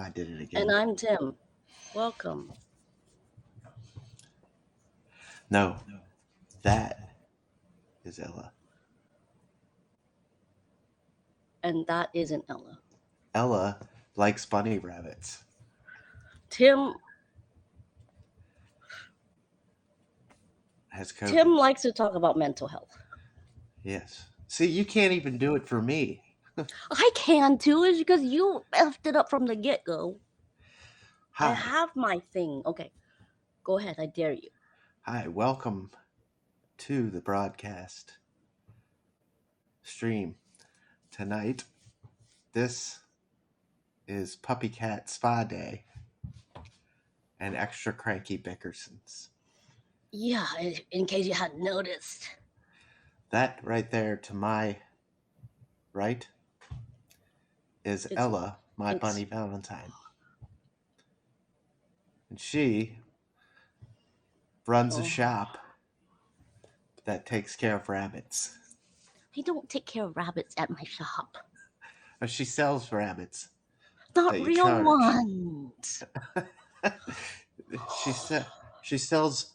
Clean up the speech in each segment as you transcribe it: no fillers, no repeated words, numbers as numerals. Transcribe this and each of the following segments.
I did it And again. I'm Tim. Welcome. No, that is Ella. And that isn't Ella. Ella likes bunny rabbits. Tim Has COVID. Tim likes to talk about mental health. Yes. See, you can't even do it for me. I can too, is because you effed it up from the get-go. I Hi. have my thing. Okay. Go ahead, I dare you. Hi, welcome to the broadcast stream tonight. This is PuppyCat Spa Day and extra cranky Bickersons. Yeah, in case you hadn't noticed. That right there to my right is Ella, my bunny Valentine. And she runs a shop that takes care of rabbits. I don't take care of rabbits at my shop. She sells rabbits. Not real ones. She sells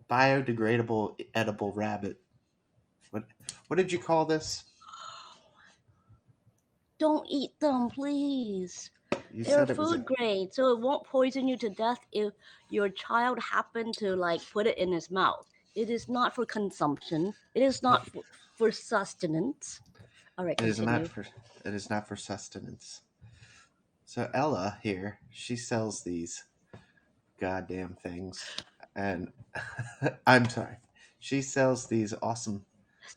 biodegradable edible rabbit. What did you call this? Don't eat them, please. They're food grade, so it won't poison you to death if your child happened to put it in his mouth. It is not for consumption. It is not for sustenance. All right, continue. It is not for sustenance. So Ella here, she sells these goddamn things, and I'm sorry, she sells these awesome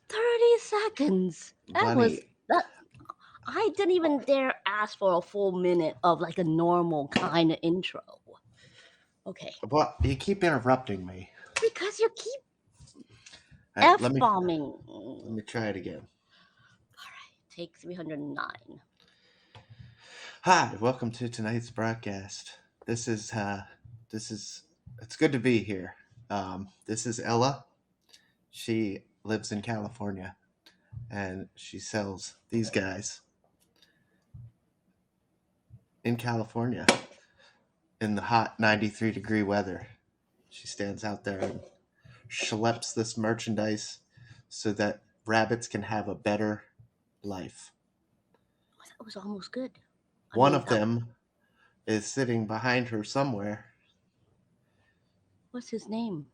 30 seconds. bunny. I didn't even dare ask for a full minute of a normal kind of intro. Okay. Well, you keep interrupting me. Because you keep F-bombing. Let me try it again. All right, take 309. Hi, welcome to tonight's broadcast. This is it's good to be here. This is Ella. She lives in California, and she sells these guys in California in the hot 93-degree weather. She stands out there and schleps this merchandise so that rabbits can have a better life. That was almost good. One of them is sitting behind her somewhere. What's his name?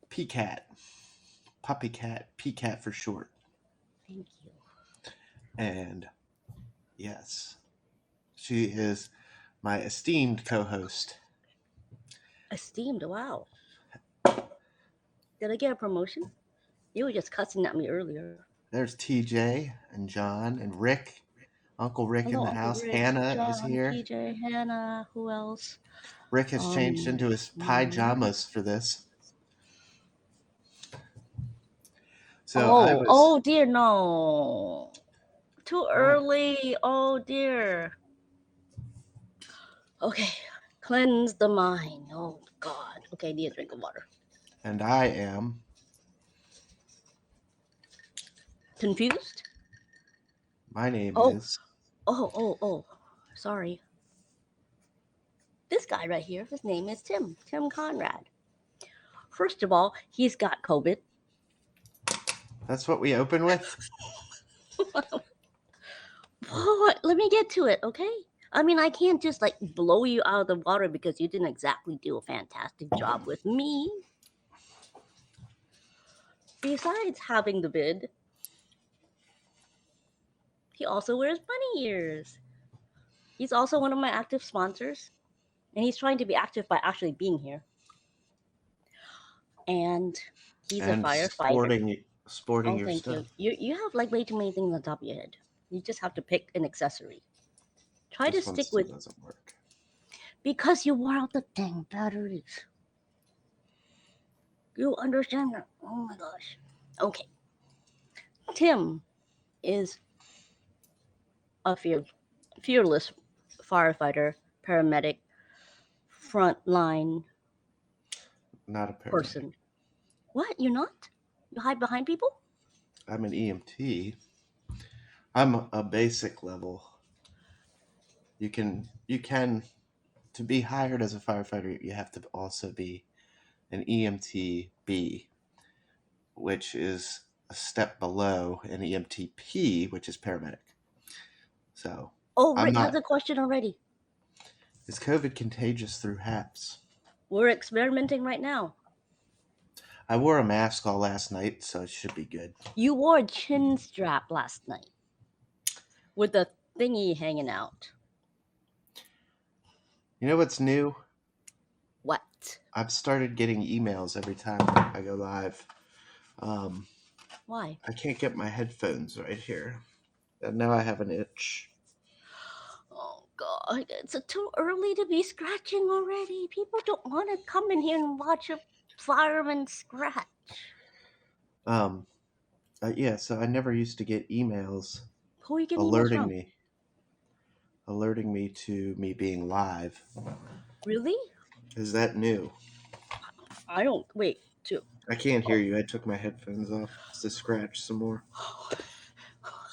PuppyCat. PuppyCat. PuppyCat for short. Thank you. And yes, she is my esteemed co-host. Esteemed? Wow. Did I get a promotion? You were just cussing at me earlier. There's TJ and John and Rick. Uncle Rick in the house. Hannah John, is here. TJ, Hannah, who else? Rick has changed into his pajamas for this. So oh dear, no. Too early. Oh dear. Okay, cleanse the mind. Oh God. Okay, need a drink of water. And I am confused. My name is. Oh. Sorry. This guy right here, his name is Tim Conrad. First of all, he's got COVID. That's what we open with? Oh, let me get to it, okay? I mean, I can't just blow you out of the water because you didn't exactly do a fantastic job with me. Besides having the vid, he also wears bunny ears. He's also one of my active sponsors, and he's trying to be active by actually being here. And he's a firefighter. Sporting your stuff. You have way too many things on top of your head. You just have to pick an accessory. Try to stick with. Doesn't work. Because you wore out the dang batteries. You understand that? Oh my gosh. Okay. Tim is a fearless firefighter, paramedic, frontline not a paramedic. Person. What? You're not? You hide behind people? I'm an EMT. I'm a basic level You can to be hired as a firefighter, you have to also be an EMT-B, which is a step below an EMT-P, which is paramedic. So Oh, I'm Rick has not. a question already. Is COVID contagious through hats? We're experimenting right now. I wore a mask all last night, so it should be good. You wore a chin strap last night with the thingy hanging out. You know what's new? What? I've started getting emails every time I go live. Why? I can't get my headphones right here. And now I have an itch. Oh God, it's too early to be scratching already. People don't want to come in here and watch a fireman scratch. Yeah, so I never used to get emails Who are you getting emails alerting from? me to me being live. Really? Is that new? I don't. Wait. To I can't hear you. I took my headphones off to scratch some more.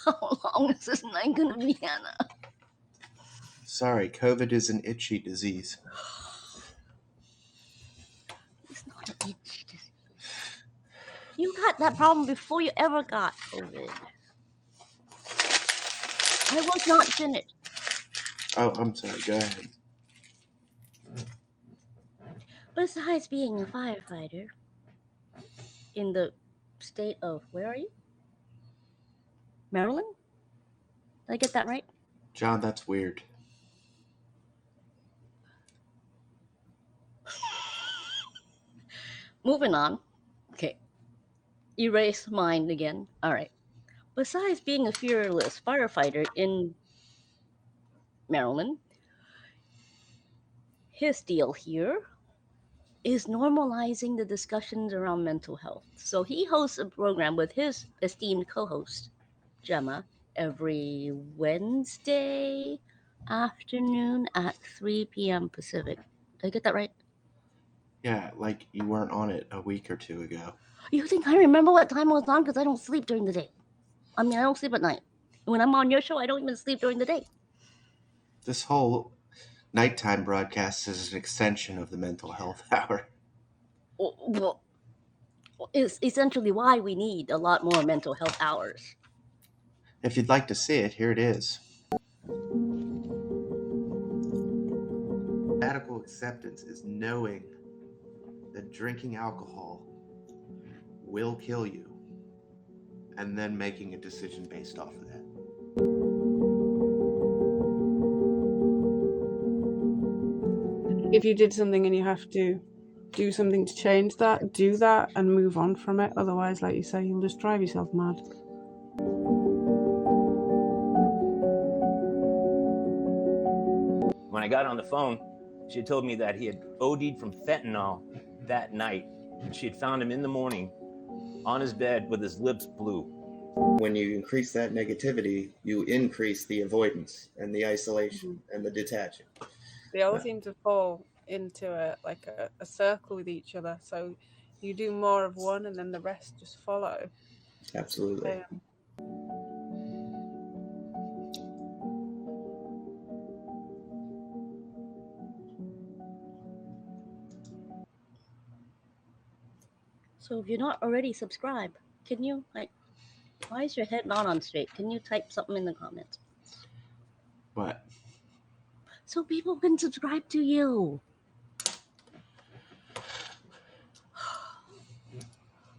how long is this night gonna be, Hannah? Sorry, COVID is an itchy disease. It's not an itch. You got that problem before you ever got COVID. I was not finished. Oh, I'm sorry. Go ahead. Besides being a firefighter in the state of, where are you? Maryland? Did I get that right? John, that's weird. Moving on. Okay. Erase mine again. All right. Besides being a fearless firefighter in Maryland, his deal here is normalizing the discussions around mental health. So he hosts a program with his esteemed co-host, Gemma, every Wednesday afternoon at 3 p.m. Pacific. Did I get that right? Yeah, like you weren't on it a week or two ago. You think I remember what time I was on? Because I don't sleep during the day. I mean, I don't sleep at night. When I'm on your show, I don't even sleep during the day. This whole nighttime broadcast is an extension of the mental health hour. Well, it's essentially why we need a lot more mental health hours. If you'd like to see it, here it is. Radical acceptance is knowing that drinking alcohol will kill you and then making a decision based off of that. If you did something and you have to do something to change that, do that and move on from it. Otherwise, like you say, you'll just drive yourself mad. When I got on the phone, she had told me that he had OD'd from fentanyl that night, and she had found him in the morning on his bed with his lips blue. When you increase that negativity, you increase the avoidance and the isolation and the detaching. They all seem to fall into a circle with each other. So you do more of one and then the rest just follow. Absolutely. So if you're not already subscribed, can you why is your head not on straight? Can you type something in the comments What? so people can subscribe to you?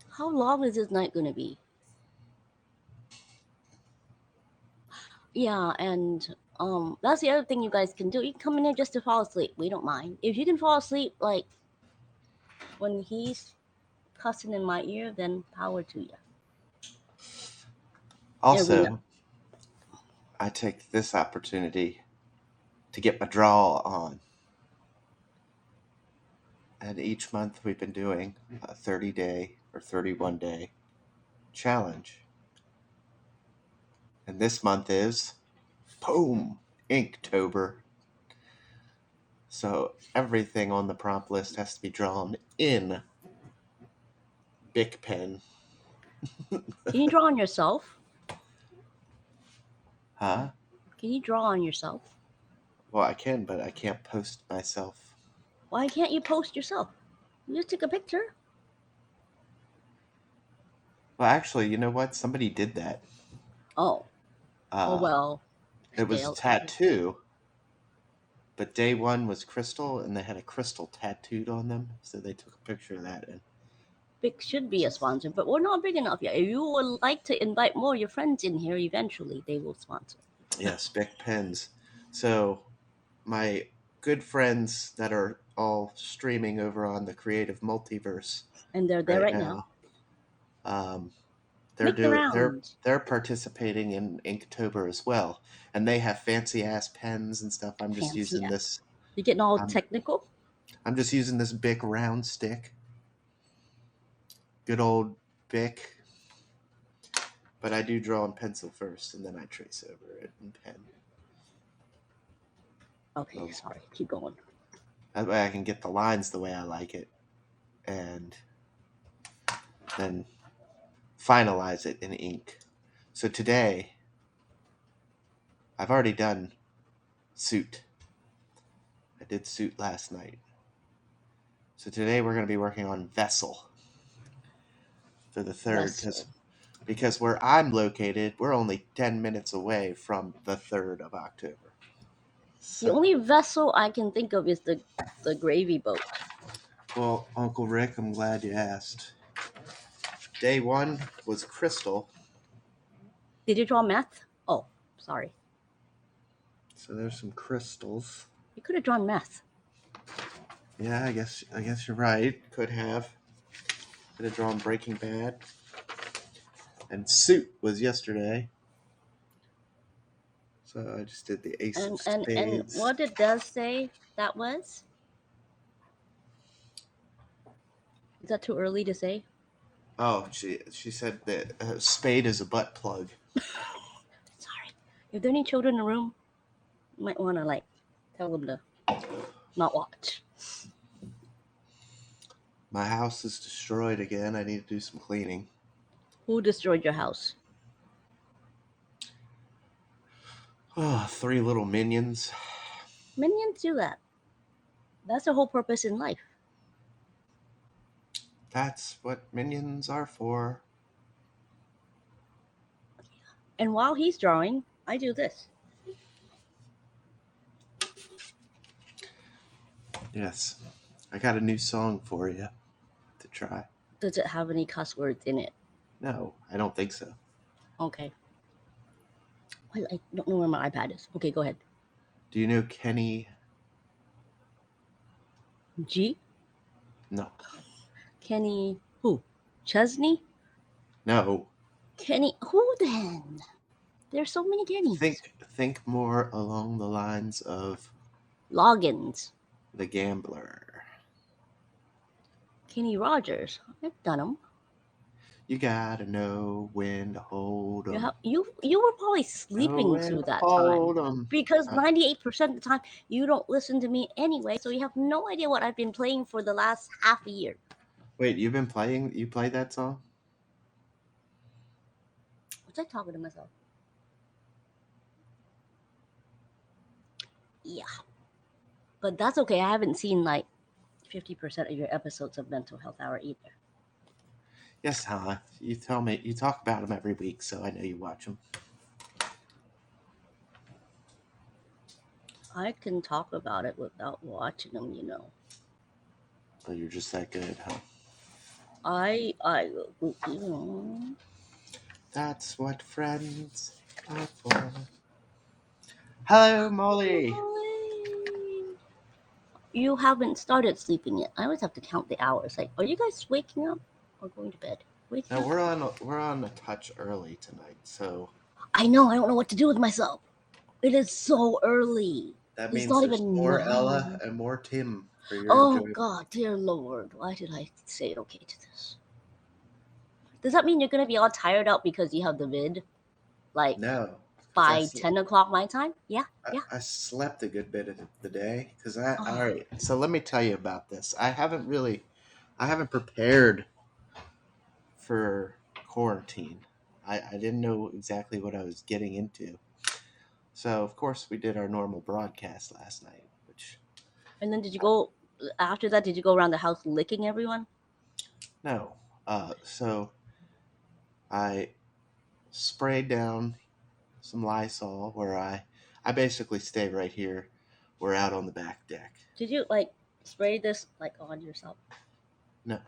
How long is this night gonna be? Yeah, and that's the other thing you guys can do. You can come in here just to fall asleep. We don't mind. If you can fall asleep like when he's cussing in my ear, then power to you. Also, I take this opportunity to get my draw on. And each month we've been doing a 30-day or 31-day challenge. And this month is, boom, Inktober. So everything on the prompt list has to be drawn in Bic pen. Can you draw on yourself? Huh? Can you draw on yourself? Well, I can, but I can't post myself. Why can't you post yourself? You just take a picture. Well, actually, you know what? Somebody did that. Oh, Uh, well. it was a Stale agent. tattoo, but day one was crystal, and they had a crystal tattooed on them, so they took a picture of that. And Big should be a sponsor, but we're not big enough yet. If you would like to invite more of your friends in here, eventually they will sponsor. yes, Bic pens. So my good friends that are all streaming over on the Creative Multiverse And they're there right now. um, Make the they're rounds. participating in Inktober as well, and they have fancy ass pens and stuff. I'm just Fancy using ass. this. You getting all I'm, technical? I'm just using this Bic round stick. Good old Bic. But I do draw in pencil first, and then I trace over it in pen. Okay, Oh. sorry. Keep going. That way I can get the lines the way I like it, and then finalize it in ink. So today, I've already done suit. I did suit last night. So today we're going to be working on vessel for the third, because where I'm located, we're only 10 minutes away from the 3rd of October. So, The only vessel I can think of is the gravy boat. well, Uncle Rick, I'm glad you asked. Day one was crystal. Did you draw meth? Oh, sorry. So there's some crystals. You could have drawn meth. Yeah, I guess you're right. Could have drawn Breaking Bad. And suit was yesterday. So I just did the ace of And spades. what did Des say that was? Is that too early to say? Oh, she said that spade is a butt plug. Sorry. If there are any children in the room, you might want to tell them to not watch. My house is destroyed again. I need to do some cleaning. Who destroyed your house? Oh, 3 little minions. Minions do that. That's the whole purpose in life. That's what minions are for. And while he's drawing, I do this. Yes. I got a new song for you to try. Does it have any cuss words in it? No, I don't think so. Okay. I don't know where my iPad is. Okay, go ahead. Do you know Kenny? G? No. Kenny who? Chesney? No. Kenny who then? There's so many Kennys. Think more along the lines of Loggins. the gambler. Kenny Rogers. I've done them. You gotta know when to hold 'em. You were probably sleeping through that time. Because 98% of the time you don't listen to me anyway, so you have no idea what I've been playing for the last half a year. Wait, you played that song? Was I talking to myself? Yeah. But that's okay. I haven't seen 50% of your episodes of Mental Health Hour either. Yes, Hannah. You talk about them every week, so I know you watch them. I can talk about it without watching them, you know. But you're just that good, huh? I you know. That's what friends are for. Hello, Molly. You haven't started sleeping yet. I always have to count the hours. Are you guys waking up or going to bed? Now we're on a touch early tonight, so I know. I don't know what to do with myself. It is so early. that It's means not there's even more 9. Ella and more Tim for your enjoyment. God, dear Lord. Why did I say okay to this? Does that mean you're going to be all tired out because you have the vid? No. By 10 o'clock my time? Yeah. I slept a good bit of the day because all right. So let me tell you about this. I haven't prepared for quarantine. I didn't know exactly what I was getting into. So of course we did our normal broadcast last night, which And then did you go after that? Did you go around the house licking everyone? no. So I sprayed down some Lysol where I basically stay right here. We're out on the back deck. Did you like spray this like on yourself? No.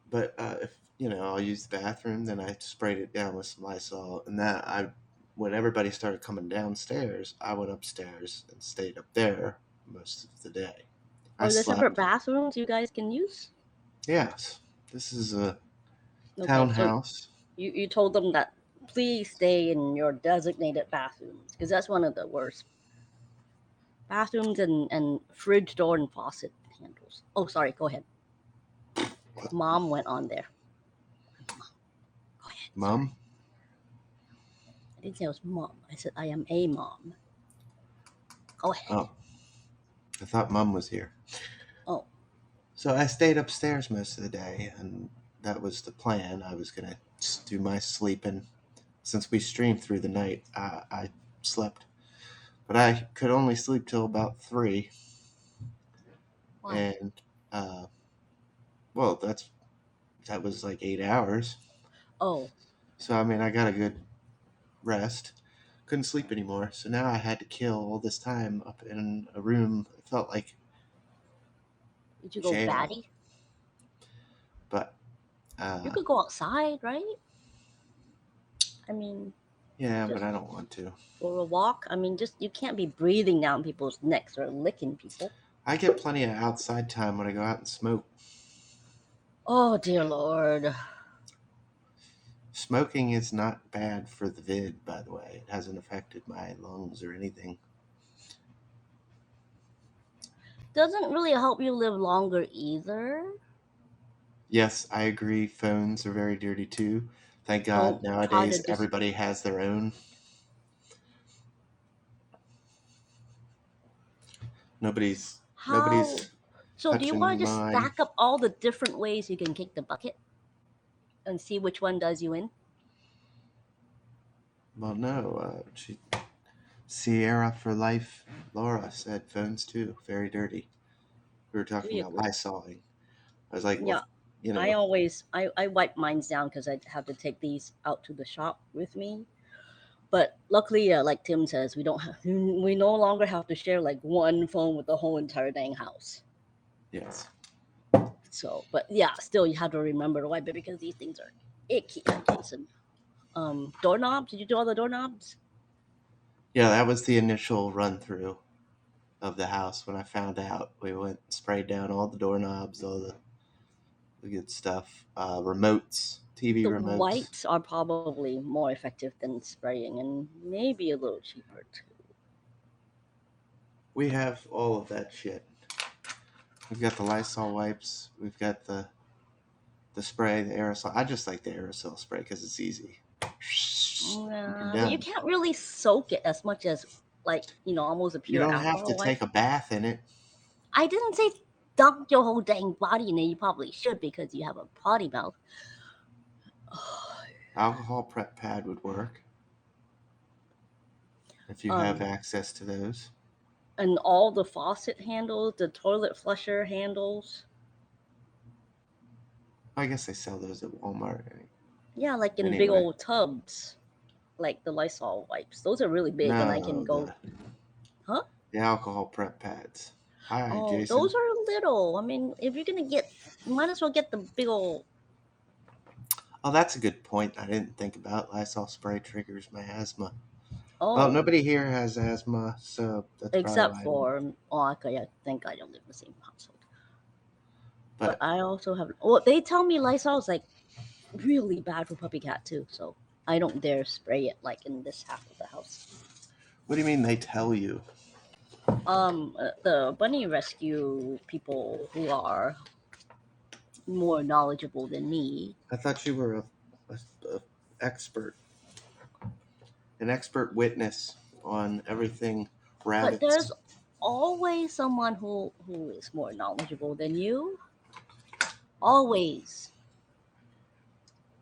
But if I'll use the bathroom, then I sprayed it down with some Lysol, and when everybody started coming downstairs, I went upstairs and stayed up there most of the day. I Are there separate slept. bathrooms you guys can use? Yes, this is a Okay, so townhouse. you told them that please stay in your designated bathrooms because that's one of the worst bathrooms and fridge door and faucet handles. Oh, sorry. Go ahead. Mom went on there. Go ahead. Mom? I didn't say I was mom. I said I am a mom. Go ahead. Oh, I thought Mom was here. Oh. So I stayed upstairs most of the day, and that was the plan. I was gonna do my sleeping. Since we streamed through the night, I slept, but I could only sleep till about 3. Why? And well, that was like 8 hours. Oh. So I mean, I got a good rest. Couldn't sleep anymore, so now I had to kill all this time up in a room. It felt like Did you go jail, batty? but You could go outside, right? I mean, yeah, just but I don't want to. for a walk. I mean, just you can't be breathing down people's necks or licking people. I get plenty of outside time when I go out and smoke. Oh dear Lord. Smoking is not bad for the vid, by the way. It hasn't affected my lungs or anything. Doesn't really help you live longer either. Yes, I agree. Phones are very dirty too. Thank God Don't try to nowadays just. everybody has their own. Nobody's How? So do you want touching to just mine. stack up all the different ways you can kick the bucket and see which one does you in? Well, no. Sierra for life. Laura said phones too. Very dirty. We were talking about Lysoling. I was like, Yeah. well, I wipe mine down because I have to take these out to the shop with me. But luckily, like Tim says, we no longer have to share like one phone with the whole entire dang house. Yes. So, but yeah, still you have to remember to wipe it because these things are icky. Doorknobs. Did you do all the doorknobs? Yeah, that was the initial run through of the house. When I found out, we went and sprayed down all the doorknobs, all the good stuff, remotes, TV The remotes. wipes are probably more effective than spraying and maybe a little cheaper too. We have all of that shit. We've got the Lysol wipes. We've got the spray, the aerosol. I just like the aerosol spray because it's easy. You can't really soak it as much as almost a pure You don't alcohol have to wipe. take a bath in it. I didn't say dunk your whole dang body in it. You probably should because you have a potty mouth. Alcohol prep pad would work if you have access to those. And all the faucet handles, the toilet flusher handles. I guess they sell those at Walmart. Yeah, like in big old tubs, like the Lysol wipes. Those are really big, and I can go. Huh? The alcohol prep pads. Hi, Jason. Those are little. I mean, if you're gonna get, you might as well get the big old. Oh, that's a good point. I didn't think about. Lysol spray triggers my asthma. Oh. Well, nobody here has asthma, so that's except for okay, I think I don't live in the same household. But I also have. Well, they tell me Lysol is like really bad for PuppyCat too, so I don't dare spray it like in this half of the house. What do you mean they tell you? The bunny rescue people who are more knowledgeable than me. I thought you were a expert, an expert witness on everything rabbits. But there's always someone who is more knowledgeable than you. Always.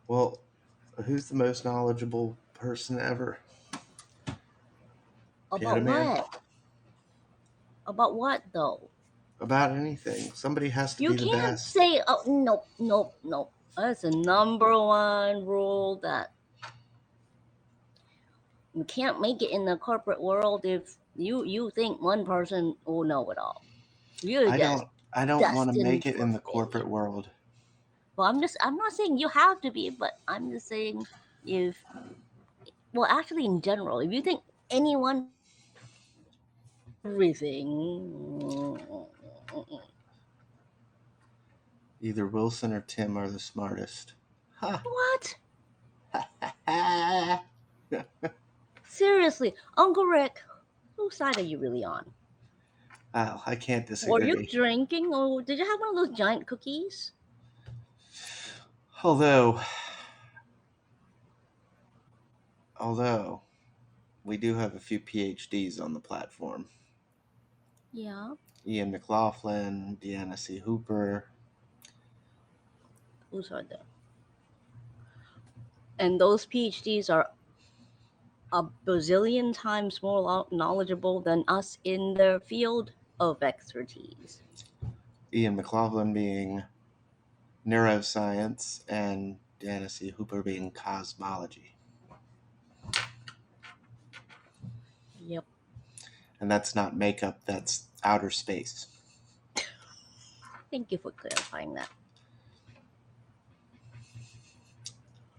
Well, who's the most knowledgeable person ever. About Piano Man? what? About what though? About anything. Somebody has to You be the can't best. say, oh, nope, nope, nope. That's the number one rule that you can't make it in the corporate world if you think one person will know it all. You're I just don't want to destined make it for in the failure. corporate world. Well, I'm not saying you have to be, but I'm just saying if, well, actually, in general, if you think anyone everything, Either Wilson or Tim are the smartest. Ha! what? Ha! Seriously, Uncle Rick, whose side are you really on? Oh, I can't Were you disagree. drinking, or did you have one of those giant cookies? Although we do have a few PhDs on the platform. Yeah. Ian McLaughlin, Deanna C. Hooper. Whose are there? And those PhDs are a bazillion times more knowledgeable than us in their field of expertise. Ian McLaughlin being neuroscience and Deanna C. Hooper being cosmology. Yep. And that's not makeup, that's outer space. Thank you for clarifying that.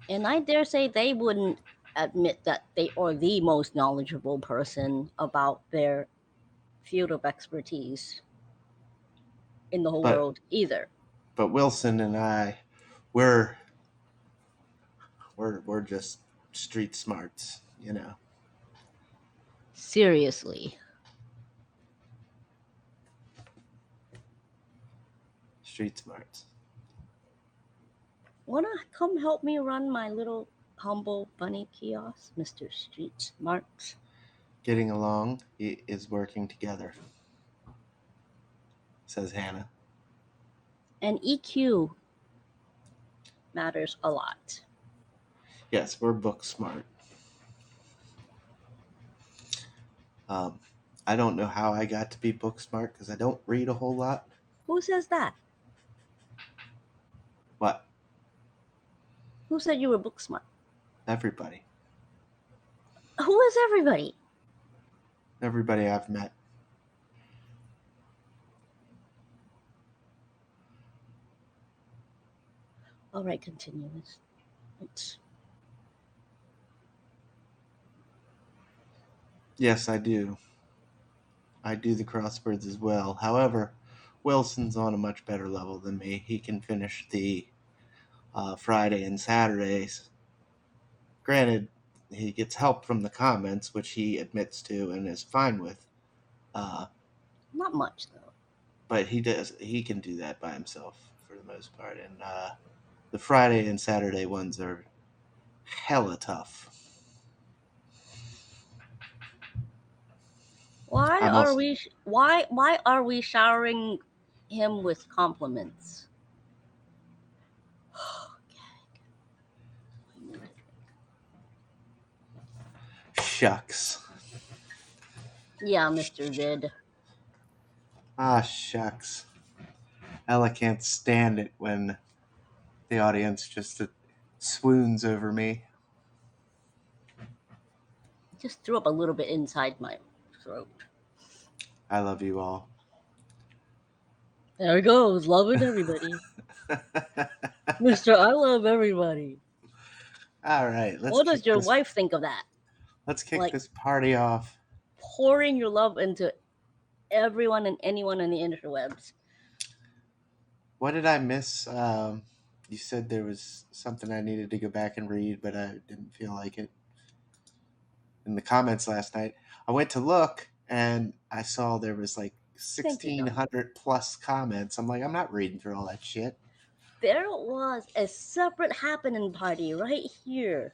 And I dare say they wouldn't admit that they are the most knowledgeable person about their field of expertise in the whole But world either. but Wilson and I, we're just street smarts, you know. Seriously. Street smarts. Wanna come help me run my little humble bunny kiosk, Mr. Street Smarts? Getting along is working together, says Hannah. And EQ matters a lot. Yes, we're book smart. I don't know how I got to be book smart because I don't read a whole lot. Who says that? What? Who said you were book smart? Everybody. Who is everybody? Everybody I've met. All right, continue. It's Yes, I do. I do the crosswords as well. However, Wilson's on a much better level than me. He can finish the Friday and Saturdays. Granted, he gets help from the comments, which he admits to and is fine with. not much though. But he can do that by himself for the most part. And the Friday and Saturday ones are hella tough. Why I'm are also, we why are we showering him with compliments? shucks. Yeah, Mr. Vid. Ah, shucks. Ella can't stand it when the audience just swoons over me. Just threw up a little bit inside my throat. I love you all. There he goes, loving everybody. Mr. I love everybody. All right, What does your wife think of that? Let's kick Like- this party off. Pouring your love into everyone and anyone in the interwebs. What did I miss? You said there was something I needed to go back and read, but I didn't feel like it. In the comments last night, I went to look and I saw there was like 1,600 plus comments. I'm like, I'm not reading through all that shit. There was a separate happening party right here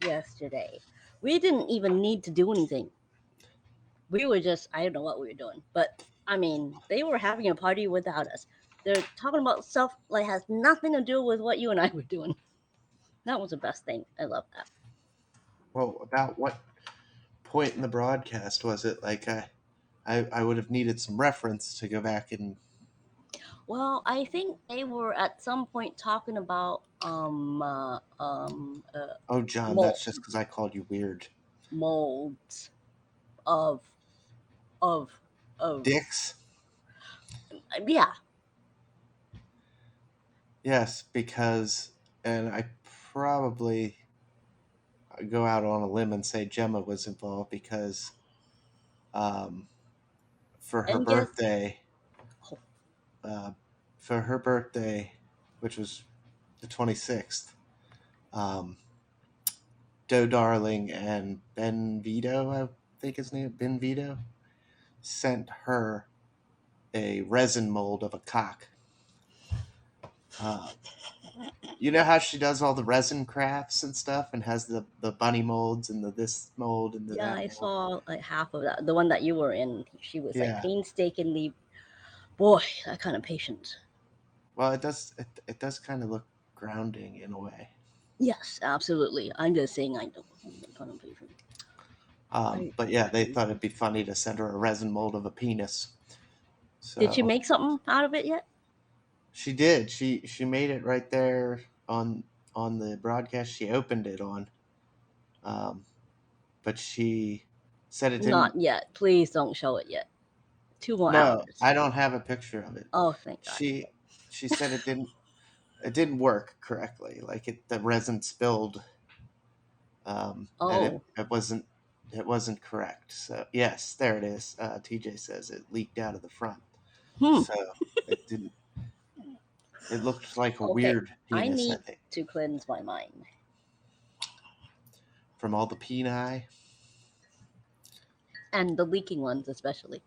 yesterday. We didn't even need to do anything. We were just, I don't know what we were doing, but I mean, they were having a party without us. They're talking about stuff like has nothing to do with what you and I were doing. That was the best thing. I love that. Well, about what point in the broadcast was it? Like I would have needed some reference to go back and. Well, I think they were at some point talking about Oh, John, mold, that's just because I called you weird. molds of of Dicks. yeah. Yes, because, and I probably go out on a limb and say Gemma was involved because um, for her And guess birthday, uh, for her birthday, which was the 26th, um, Doe Darling and Ben Vito, I think his name, Ben Vito, sent her a resin mold of a cock. You know how she does all the resin crafts and stuff and has the bunny molds and the this mold and the yeah, that I mold? saw like half of that. The one that you were in, she was like Yeah. painstakingly, boy, that kind of patient. Well, it does kind of look grounding in a way. Yes, absolutely. I'm just saying I don't that kind of patient. But yeah, they thought it'd be funny to send her a resin mold of a penis. Did she So make something out of it yet? she did. She made it right there on the broadcast she opened it on. Um, but she said it didn't. Not yet. Please don't show it yet. 2 more No, hours. I don't have a picture of it. Oh, thank God. She she said it didn't work correctly. Like the resin spilled, and Oh, it wasn't correct. So yes, there it is. TJ says it leaked out of the front, hmm. so it didn't. It looked like a Okay. weird I penis, I need think, to cleanse my mind. from all the peni. And the leaking ones, especially.